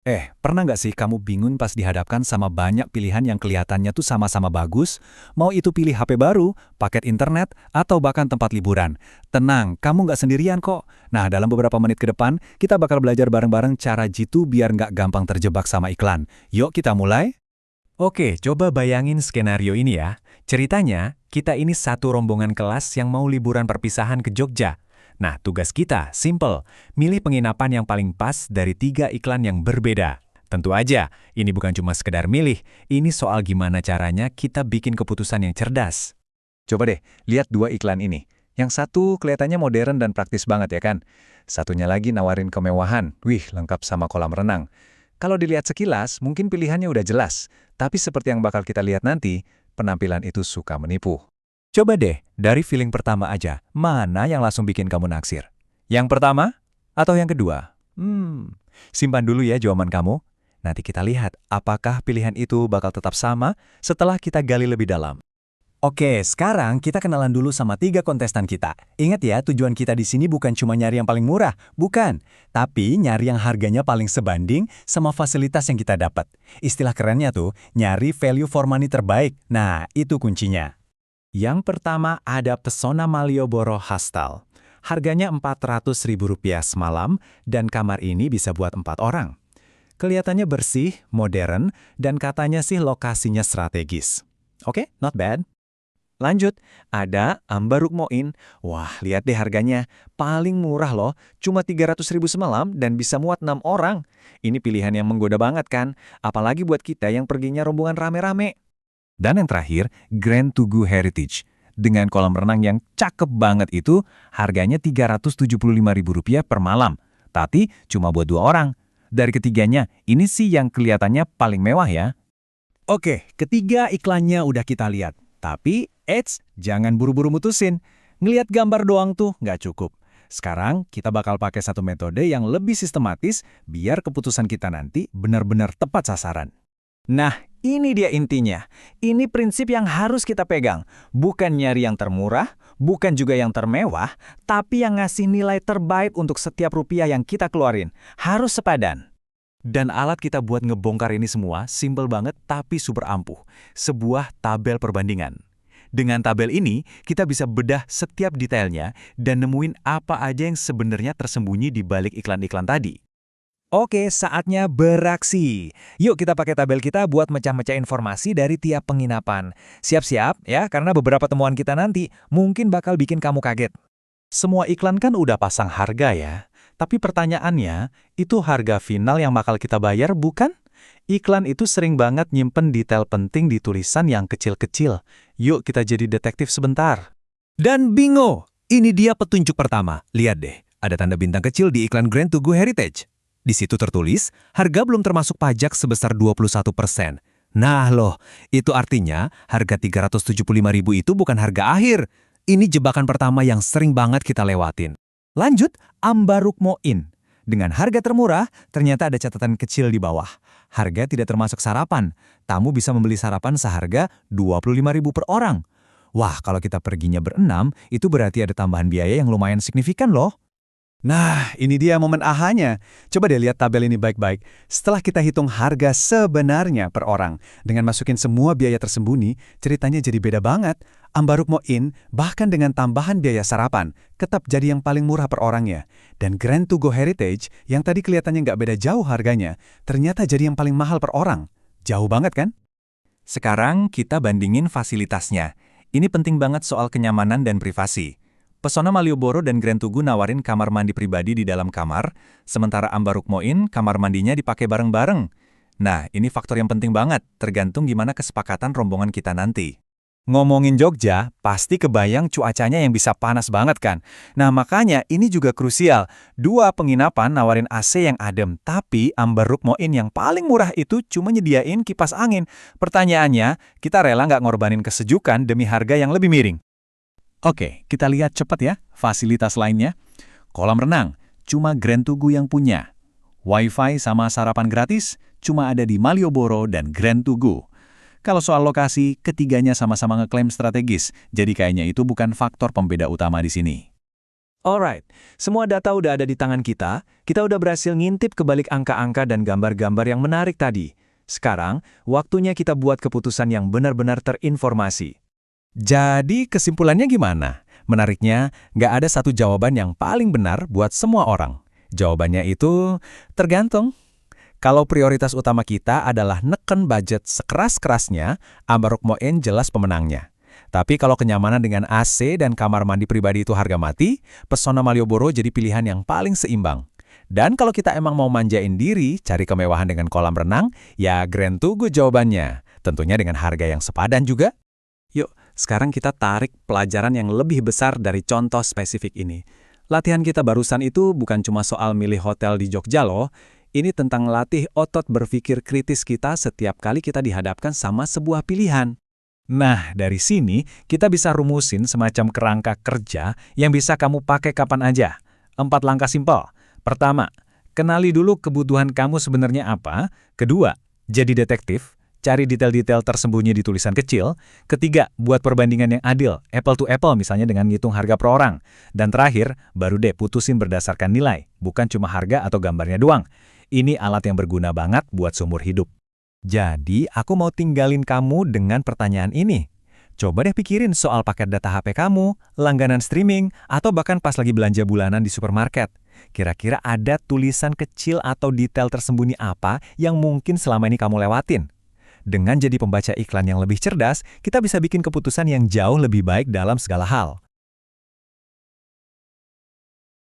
Pernah nggak sih kamu bingung pas dihadapkan sama banyak pilihan yang kelihatannya tuh sama-sama bagus? Mau itu pilih HP baru, paket internet, atau bahkan tempat liburan. Tenang, kamu nggak sendirian kok. Nah, dalam beberapa menit ke depan, kita bakal belajar bareng-bareng cara jitu biar nggak gampang terjebak sama iklan. Yuk kita mulai. Oke, coba bayangin skenario ini ya. Ceritanya, kita ini satu rombongan kelas yang mau liburan perpisahan ke Jogja. Nah, tugas kita simple, milih penginapan yang paling pas dari 3 iklan yang berbeda. Tentu aja, ini bukan cuma sekedar milih, ini soal gimana caranya kita bikin keputusan yang cerdas. Coba deh, lihat dua iklan ini. Yang satu kelihatannya modern dan praktis banget ya kan? Satunya lagi nawarin kemewahan. Wih, lengkap sama kolam renang. Kalau dilihat sekilas, mungkin pilihannya udah jelas. Tapi seperti yang bakal kita lihat nanti, penampilan itu suka menipu. Coba deh, dari feeling pertama aja, mana yang langsung bikin kamu naksir? Yang pertama atau yang kedua? Simpan dulu ya jawaban kamu. Nanti kita lihat apakah pilihan itu bakal tetap sama setelah kita gali lebih dalam. Oke, sekarang kita kenalan dulu sama 3 kontestan kita. Ingat ya, tujuan kita di sini bukan cuma nyari yang paling murah, bukan. Tapi nyari yang harganya paling sebanding sama fasilitas yang kita dapat. Istilah kerennya tuh, nyari value for money terbaik. Nah, itu kuncinya. Yang pertama ada Pesona Malioboro Hostel. Harganya Rp400.000 semalam dan kamar ini bisa buat 4 orang. Kelihatannya bersih, modern, dan katanya sih lokasinya strategis. Oke, not bad. Lanjut, ada Ambar Rukmoin. Wah, lihat deh harganya. Paling murah loh, cuma 300.000 semalam dan bisa muat 6 orang. Ini pilihan yang menggoda banget kan? Apalagi buat kita yang perginya rombongan rame-rame. Dan yang terakhir, Grand Tugu Heritage. Dengan kolam renang yang cakep banget itu, harganya Rp375.000 per malam. Tapi cuma buat 2 orang. Dari ketiganya, ini sih yang kelihatannya paling mewah ya. Oke, ketiga iklannya udah kita lihat. Tapi, jangan buru-buru mutusin. Ngelihat gambar doang tuh nggak cukup. Sekarang, kita bakal pakai satu metode yang lebih sistematis biar keputusan kita nanti benar-benar tepat sasaran. Nah, ini dia intinya. Ini prinsip yang harus kita pegang. Bukan nyari yang termurah, bukan juga yang termewah, tapi yang ngasih nilai terbaik untuk setiap rupiah yang kita keluarin. Harus sepadan. Dan alat kita buat ngebongkar ini semua simple banget tapi super ampuh. Sebuah tabel perbandingan. Dengan tabel ini, kita bisa bedah setiap detailnya dan nemuin apa aja yang sebenarnya tersembunyi di balik iklan-iklan tadi. Oke, saatnya beraksi. Yuk kita pakai tabel kita buat mecah-mecah informasi dari tiap penginapan. Siap-siap ya, karena beberapa temuan kita nanti mungkin bakal bikin kamu kaget. Semua iklan kan udah pasang harga ya. Tapi pertanyaannya, itu harga final yang bakal kita bayar bukan? Iklan itu sering banget nyimpen detail penting di tulisan yang kecil-kecil. Yuk kita jadi detektif sebentar. Dan bingo! Ini dia petunjuk pertama. Lihat deh, ada tanda bintang kecil di iklan Grand Tugu Heritage. Di situ tertulis, harga belum termasuk pajak sebesar 21%. Nah loh, itu artinya harga Rp375.000 itu bukan harga akhir. Ini jebakan pertama yang sering banget kita lewatin. Lanjut, Ambar Rukmoin. Dengan harga termurah, ternyata ada catatan kecil di bawah. Harga tidak termasuk sarapan. Tamu bisa membeli sarapan seharga Rp25.000 per orang. Wah, kalau kita perginya berenam, itu berarti ada tambahan biaya yang lumayan signifikan loh. Nah, ini dia momen ahanya. Coba deh lihat tabel ini baik-baik. Setelah kita hitung harga sebenarnya per orang, dengan masukin semua biaya tersembunyi, ceritanya jadi beda banget. Ambar Rukmoin, bahkan dengan tambahan biaya sarapan, tetap jadi yang paling murah per orangnya. Dan Grand Tugu Heritage, yang tadi kelihatannya nggak beda jauh harganya, ternyata jadi yang paling mahal per orang. Jauh banget kan? Sekarang kita bandingin fasilitasnya. Ini penting banget soal kenyamanan dan privasi. Pesona Malioboro dan Grand Tugu nawarin kamar mandi pribadi di dalam kamar, sementara Ambar Rukmoin kamar mandinya dipakai bareng-bareng. Nah, ini faktor yang penting banget, tergantung gimana kesepakatan rombongan kita nanti. Ngomongin Jogja, pasti kebayang cuacanya yang bisa panas banget kan? Nah, makanya ini juga krusial. 2 penginapan nawarin AC yang adem, tapi Ambar Rukmoin yang paling murah itu cuma nyediain kipas angin. Pertanyaannya, kita rela nggak ngorbanin kesejukan demi harga yang lebih miring? Oke, kita lihat cepat ya, fasilitas lainnya. Kolam renang, cuma Grand Tugu yang punya. Wi-Fi sama sarapan gratis, cuma ada di Malioboro dan Grand Tugu. Kalau soal lokasi, ketiganya sama-sama ngeklaim strategis, jadi kayaknya itu bukan faktor pembeda utama di sini. Alright, semua data udah ada di tangan kita udah berhasil ngintip ke balik angka-angka dan gambar-gambar yang menarik tadi. Sekarang, waktunya kita buat keputusan yang benar-benar terinformasi. Jadi kesimpulannya gimana? Menariknya, nggak ada satu jawaban yang paling benar buat semua orang. Jawabannya itu tergantung. Kalau prioritas utama kita adalah neken budget sekeras-kerasnya, Amarok Moen jelas pemenangnya. Tapi kalau kenyamanan dengan AC dan kamar mandi pribadi itu harga mati, Pesona Malioboro jadi pilihan yang paling seimbang. Dan kalau kita emang mau manjain diri, cari kemewahan dengan kolam renang, ya Grand Tugu jawabannya. Tentunya dengan harga yang sepadan juga. Yuk, sekarang kita tarik pelajaran yang lebih besar dari contoh spesifik ini. Latihan kita barusan itu bukan cuma soal milih hotel di Jogja loh. Ini tentang latih otot berpikir kritis kita setiap kali kita dihadapkan sama sebuah pilihan. Nah, dari sini kita bisa rumusin semacam kerangka kerja yang bisa kamu pakai kapan aja. 4 langkah simpel. Pertama, kenali dulu kebutuhan kamu sebenarnya apa. Kedua, jadi detektif. Cari detail-detail tersembunyi di tulisan kecil. Ketiga, buat perbandingan yang adil, apple to apple misalnya dengan ngitung harga per orang. Dan terakhir, baru deh putusin berdasarkan nilai, bukan cuma harga atau gambarnya doang. Ini alat yang berguna banget buat seumur hidup. Jadi, aku mau tinggalin kamu dengan pertanyaan ini. Coba deh pikirin soal paket data HP kamu, langganan streaming, atau bahkan pas lagi belanja bulanan di supermarket. Kira-kira ada tulisan kecil atau detail tersembunyi apa yang mungkin selama ini kamu lewatin? Dengan jadi pembaca iklan yang lebih cerdas, kita bisa bikin keputusan yang jauh lebih baik dalam segala hal.